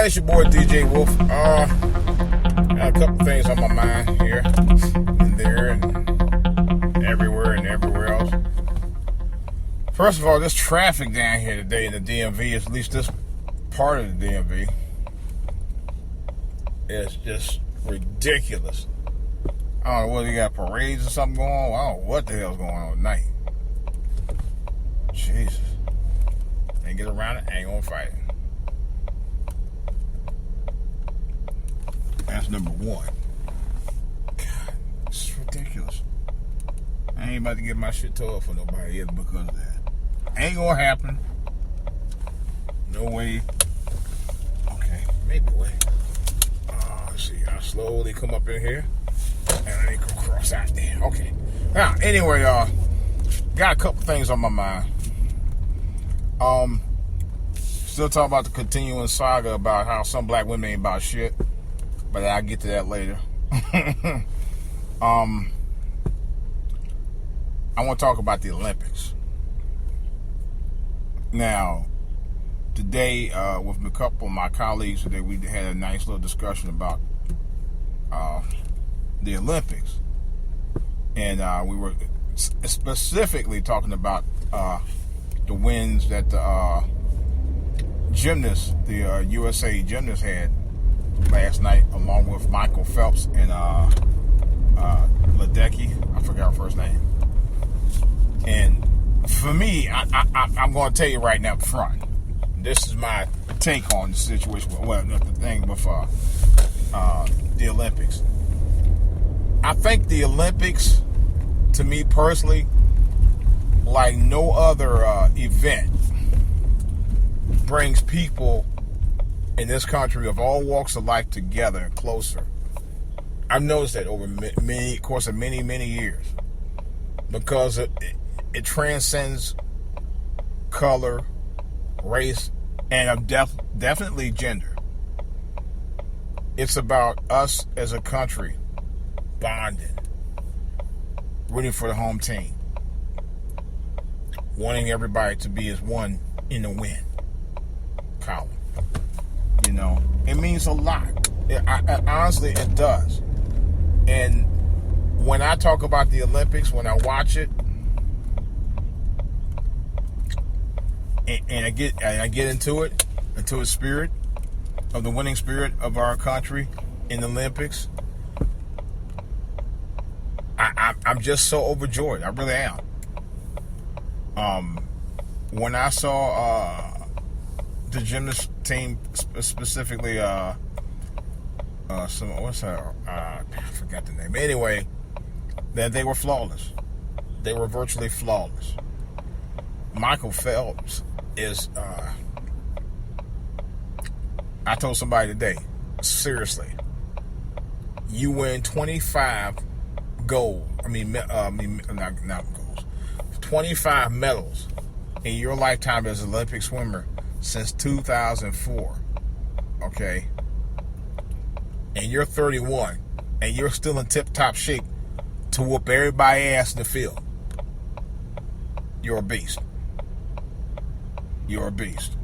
man, it's your boy DJ Wolf. Got a couple things on my mind here and there and everywhere else. First of all, this traffic down here today in the DMV, at least this part of the DMV, is just ridiculous. I don't know whether you got parades or something going on. I don't know what the hell's going on tonight. Jesus. Ain't get around it, ain't gonna fight it. That's number one. God, this is ridiculous. I ain't about to get my shit tore up for nobody either because of that. Ain't gonna happen. No way. Okay, maybe way. Let's see. I slowly come up in here and I need to cross out there. Okay. Now, anyway, got a couple things on my mind. Still talking about the continuing saga about how some black women ain't about shit, but I'll get to that later. I want to talk about the Olympics. Now, today, with a couple of my colleagues today, we had a nice little discussion about the Olympics. And we were specifically talking about the wins that the gymnasts, the USA gymnasts had last night, along with Michael Phelps and Ledecky. I forgot her first name. And for me, I'm going to tell you right now up front, this is my take on the situation. Well, the thing with the Olympics. I think the Olympics, to me personally, like no other event, brings people in this country of all walks of life together and closer. I've noticed that over many years, because it transcends color, race, and definitely gender. It's about us as a country bonding, rooting for the home team, wanting everybody to be as one in the win column. You know, it means a lot. Honestly, it does. And when I talk about the Olympics, when I watch it, and I get into the spirit of the winning spirit of our country in the Olympics, I'm just so overjoyed. I really am. When I saw the gymnast team, specifically, I forgot the name. Anyway, that they were flawless. They were virtually flawless. Michael Phelps is, I told somebody today, seriously, you win 25 gold. Not goals. 25 medals in your lifetime as an Olympic swimmer since 2004. Okay? And you're 31, and you're still in tip-top shape to whoop everybody's ass in the field. You're a beast. You're a beast.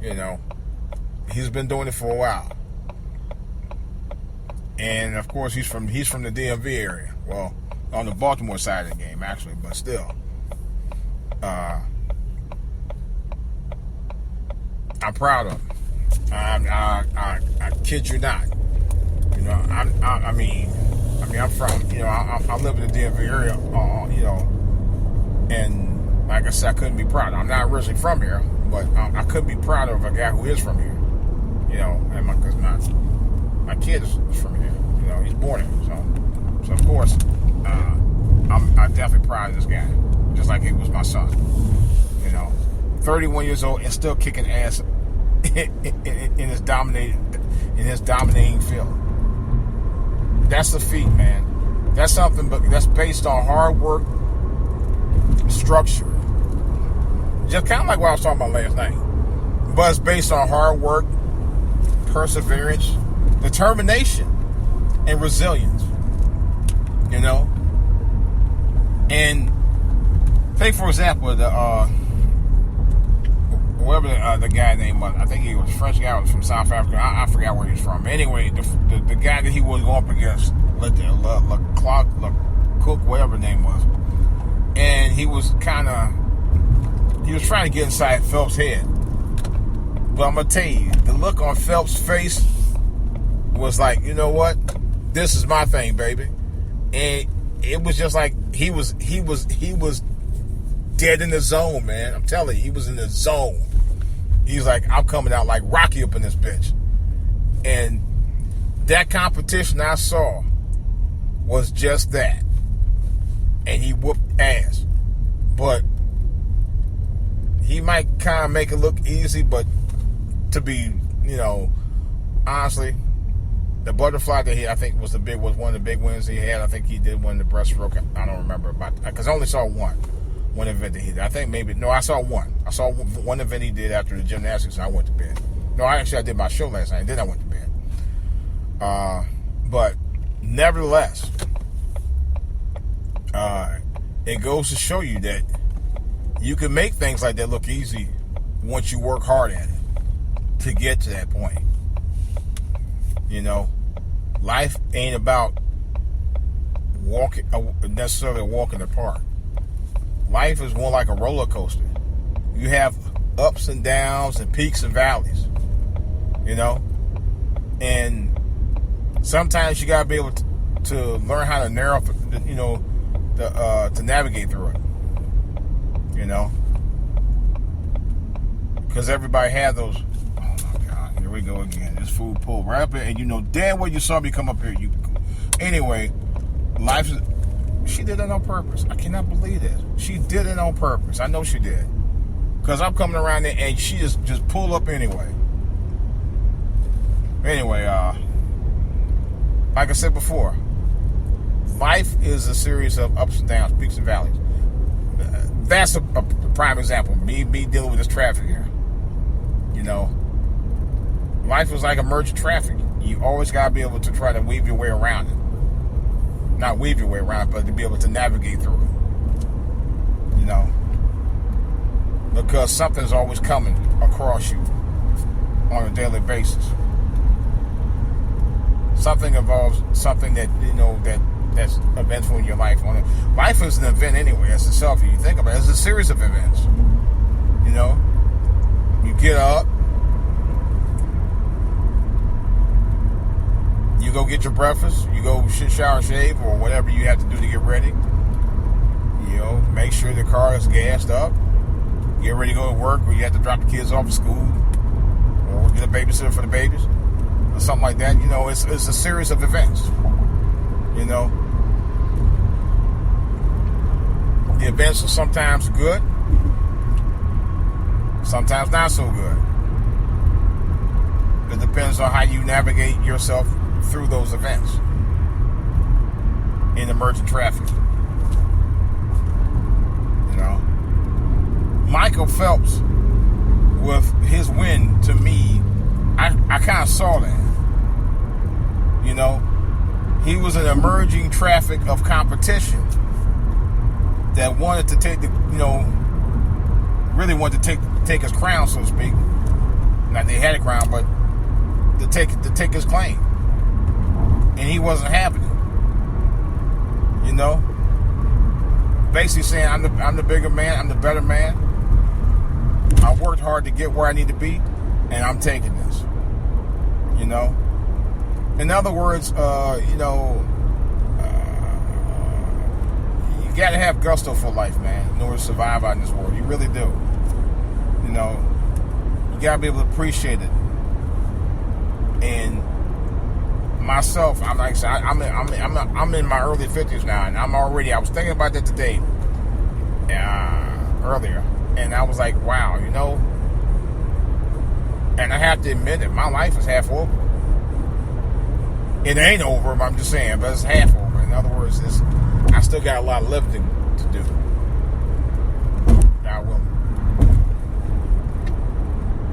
You know, he's been doing it for a while. And of course, he's from the DMV area. Well, on the Baltimore side of the game, actually, but still. I'm proud of him. I kid you not. You know, I mean, I'm from, you know, I live in the DMV area, you know, and like I said, I couldn't be proud. I'm not originally from here, but I couldn't be proud of a guy who is from here. You know, and because my kid is from here. You know, he's born here, so of course, I'm definitely proud of this guy, just like he was my son. You know, 31 years old and still kicking ass in his dominating field. That's the feat, man. That's something, but that's based on hard work, structure. Just kind of like what I was talking about last night. But it's based on hard work, perseverance, determination, and resilience. You know? And take, for example, whoever the guy name was, I think he was a French guy, was from South Africa. I forgot where he's from. Anyway, the guy that he was going up against, Cook, whatever the name was, and he was trying to get inside Phelps' head. But I'm gonna tell you, the look on Phelps' face was like, you know what, this is my thing, baby. And it was just like he was dead in the zone, man. I'm telling you, he was in the zone. He's like, I'm coming out like Rocky up in this bitch. And that competition I saw was just that. And he whooped ass. But he might kind of make it look easy, but to be, honestly, the butterfly that I think was one of the big wins he had. I think he did win the breaststroke. I don't remember because I only saw one event that he did. I think I saw one. I saw one event he did after the gymnastics, and I went to bed. No, I did my show last night, and then I went to bed. But nevertheless, it goes to show you that you can make things like that look easy once you work hard at it to get to that point. Life ain't about necessarily walking the park. Life is more like a roller coaster. You have ups and downs and peaks and valleys, and sometimes you gotta be able to learn how to narrow, to navigate through it, because everybody had those. Oh my God, here we go again. This food pulled right up here, and damn well you saw me come up here. Anyway, life is. She did it on purpose. I cannot believe this. She did it on purpose. I know she did. Because I'm coming around there and she just pulled up anyway. Anyway, like I said before, life is a series of ups and downs, peaks and valleys. That's a prime example. Me dealing with this traffic here. Life is like emergent traffic. You always got to be able to try to weave your way around it. Not weave your way around, but to be able to navigate through it. Because something's always coming across you on a daily basis. Something involves something that, that's eventful in your life. Life is an event anyway, as itself. If you think about it, it's a series of events. You get up, you go get your breakfast, you go shower, shave, or whatever you have to do to get ready. Make sure the car is gassed up. Get ready to go to work, or you have to drop the kids off at school, or get a babysitter for the babies, or something like that. It's a series of events. The events are sometimes good, sometimes not so good. It depends on how you navigate yourself through those events in emergent traffic. Michael Phelps, with his win, to me, I kind of saw that. He was an emerging traffic of competition that wanted to take really wanted to take his crown, so to speak. Not that he had a crown, but to take his claim. And he wasn't having it. Basically saying, I'm the bigger man, I'm the better man. I worked hard to get where I need to be, and I'm taking this. In other words, you got to have gusto for life, man, in order to survive out in this world. You really do. You got to be able to appreciate it. And myself, I'm like I said, I'm in my early 50s now, and I was thinking about that today, earlier, and I was like, wow, and I have to admit it, my life is half over. It ain't over, I'm just saying, but it's half over. In other words, I still got a lot of living to do. God willing.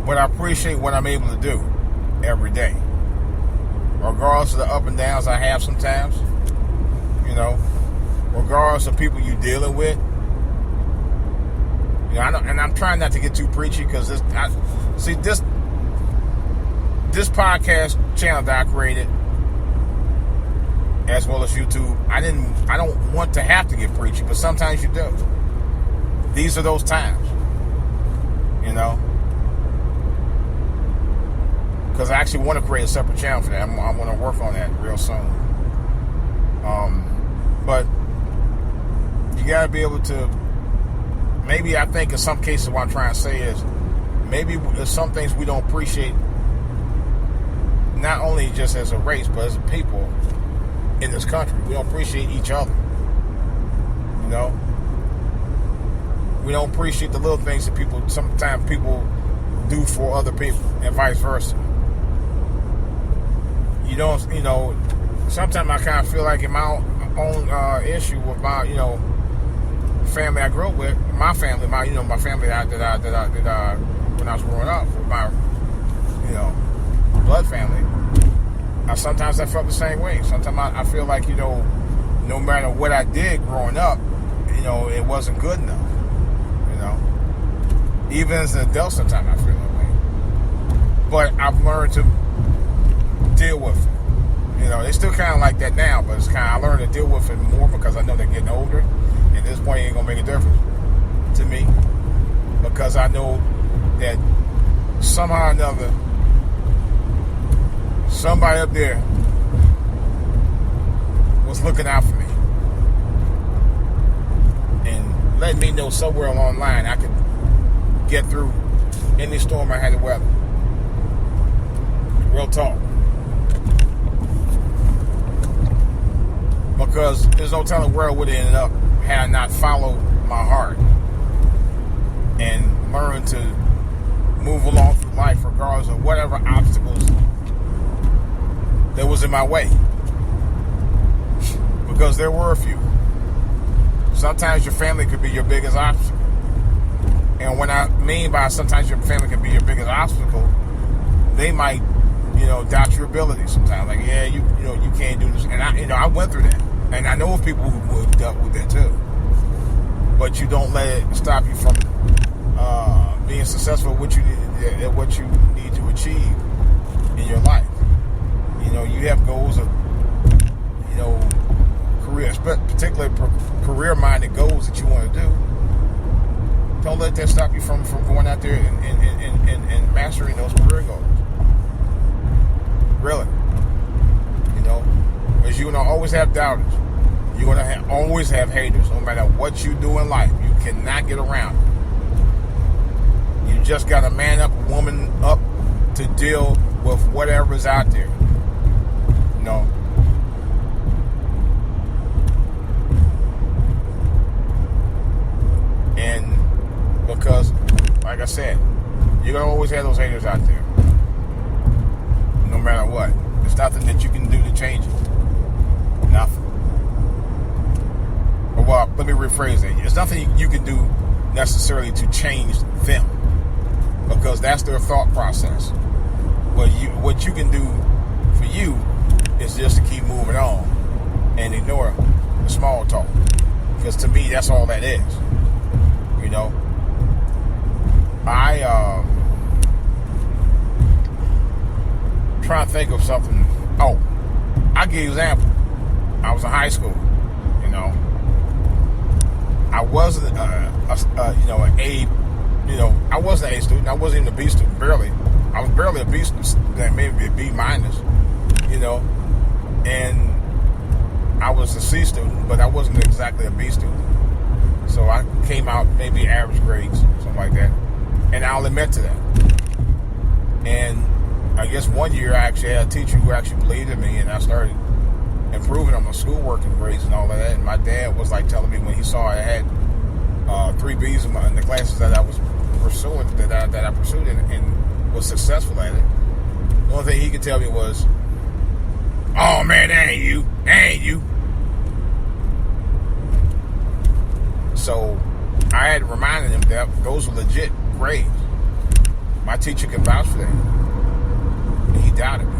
But I appreciate what I'm able to do every day. Regardless of the up and downs I have sometimes, regardless of people you're dealing with, and I'm trying not to get too preachy because this podcast channel that I created, as well as YouTube, I don't want to have to get preachy, but sometimes you do. These are those times, because I actually want to create a separate channel for that. I want to work on that real soon. But you got to be able to, maybe I think in some cases what I'm trying to say is, maybe there's some things we don't appreciate, not only just as a race, but as a people in this country. We don't appreciate each other. We don't appreciate the little things that sometimes people do for other people, and vice versa. Sometimes I kind of feel like in my own issue with my, family I grew up with, my family that when I was growing up, with my, blood family, sometimes I felt the same way. Sometimes I feel like, no matter what I did growing up, it wasn't good enough. Even as an adult, sometimes I feel that way. But I've learned to deal with it. They still kind of like that now, but I learned to deal with it more because I know they're getting older. And at this point, it ain't gonna make a difference to me, because I know that somehow or another, somebody up there was looking out for me and letting me know somewhere along the line I could get through any storm I had to weather. Real talk. Because there's no telling where I would have ended up had I not followed my heart and learned to move along through life regardless of whatever obstacles that was in my way. Because there were a few. Sometimes your family could be your biggest obstacle. And what I mean by sometimes your family can be your biggest obstacle, they might, doubt your ability sometimes. Like, yeah, you can't do this. And I went through that. And I know of people who have dealt with that too. But you don't let it stop you from being successful at what you need to achieve in your life. You have goals of, career, particularly career-minded goals that you want to do. Don't let that stop you from going out there and mastering those career goals. Really. Because you're going to always have doubters. You're going to always have haters. No matter what you do in life, you cannot get around it. You just got to man up, woman up to deal with whatever's out there. And because, like I said, you're going to always have those haters out there. No matter what. There's nothing that you can do to change it. Nothing. Well, let me rephrase that. There's nothing you can do necessarily to change them, because that's their thought process. What you can do for you is just to keep moving on and ignore the small talk. Because to me, that's all that is. Trying to think of something. Oh, I'll give you an example. I was in high school. I wasn't, an A. I wasn't an A student. I wasn't even a B student. Barely. I was barely a B student. Maybe a B minus. And I was a C student, but I wasn't exactly a B student. So I came out maybe average grades, something like that. And I'll admit to that. And I guess one year I actually had a teacher who actually believed in me, and I started improving on my schoolwork and grades and all of that. And my dad was like telling me when he saw I had 3 B's in the classes that I was pursuing, that I pursued and was successful at it. The only thing he could tell me was, "Oh man, that ain't you. That ain't you." So I had reminded him that those were legit grades. My teacher could vouch for that. And he doubted me.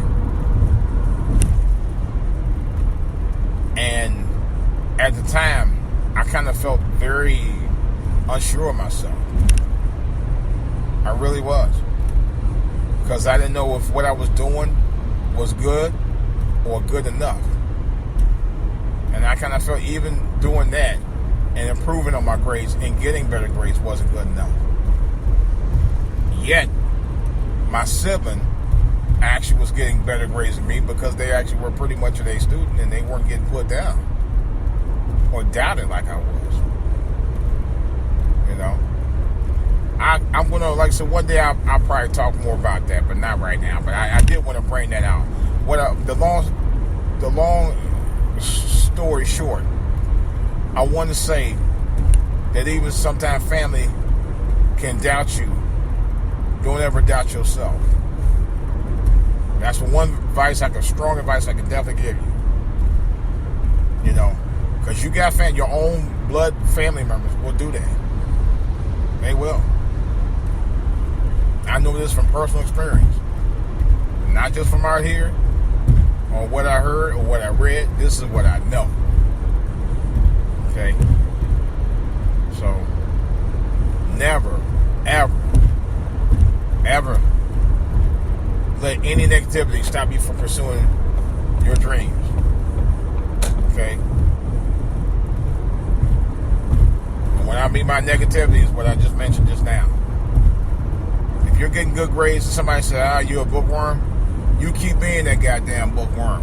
And at the time, I kind of felt very unsure of myself. I really was. Because I didn't know if what I was doing was good or good enough. And I kind of felt even doing that and improving on my grades and getting better grades wasn't good enough. Yet, my sibling actually was getting better grades than me because they actually were pretty much an A student and they weren't getting put down or doubted like I was. You know, I'm gonna, like I said, one day I'll probably talk more about that, but not right now. But I did want to bring that out. The long story short, I want to say that even sometimes family can doubt you. Don't ever doubt yourself. That's one strong advice I can definitely give you. You know, because you got your own blood family members will do that. They will. I know this from personal experience. Not just from out here, or what I heard, or what I read. This is what I know. Okay? So, never, ever let any negativity stop you from pursuing your dreams. Okay? And when I mean by negativity is what I just mentioned just now. If you're getting good grades and somebody says, you're a bookworm, you keep being that goddamn bookworm.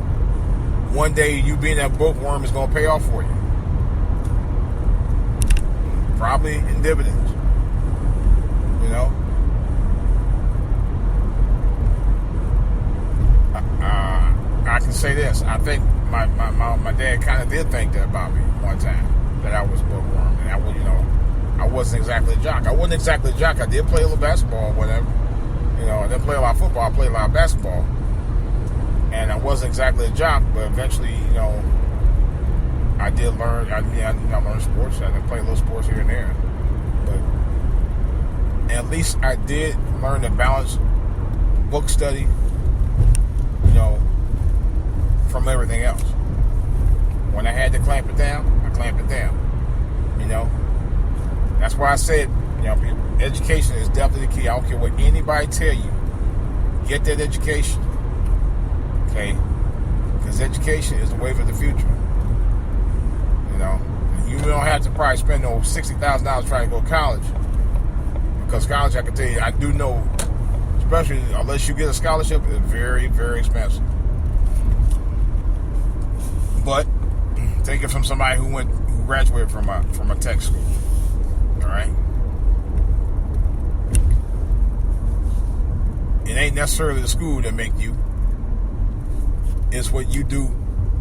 One day you being that bookworm is going to pay off for you. Probably in dividends. You know? I can say this. I think my dad kind of did think that about me one time, that I was bookworm. And I wasn't exactly a jock. I wasn't exactly a jock. I did play a little basketball or whatever. You know, I didn't play a lot of football. I played a lot of basketball. And I wasn't exactly a jock, but eventually, you know, I did learn. I learned sports. I did play a little sports here and there. But at least I did learn to balance book study, you know, from everything else. When I had to clamp it down, I clamped it down. You know, that's why I said, you know, education is definitely the key. I don't care what anybody tell you. Get that education, okay? Because education is the wave of the future. You know, and you don't have to probably spend no $60,000 trying to go to college. Because college, I can tell you, I do know, especially unless you get a scholarship, it's very, very expensive. But take it from somebody who graduated from a tech school. All right. It ain't necessarily the school that make you. It's what you do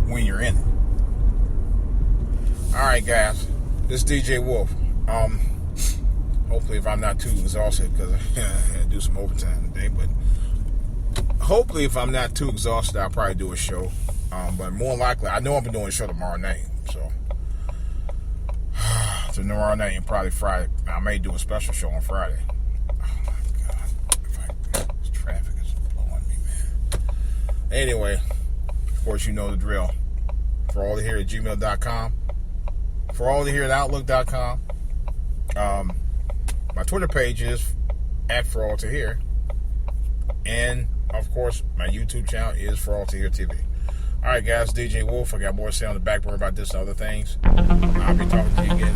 when you're in it. All right, guys. This is DJ Wolf. Hopefully, if I'm not too exhausted, because I had to do some overtime today, but hopefully, if I'm not too exhausted, I'll probably do a show. But more likely, I know I'm doing a show tomorrow night, so tomorrow night and probably Friday. I may do a special show on Friday. Oh my God, this traffic is blowing me, man. Anyway, of course, you know the drill. For all to hear at gmail.com, for all to hear at outlook.com. My Twitter page is @For All to Hear, and of course, my YouTube channel is For All to Hear TV. All right, guys, DJ Wolf. I got more to say on the back burner about this and other things. I'll be talking to you again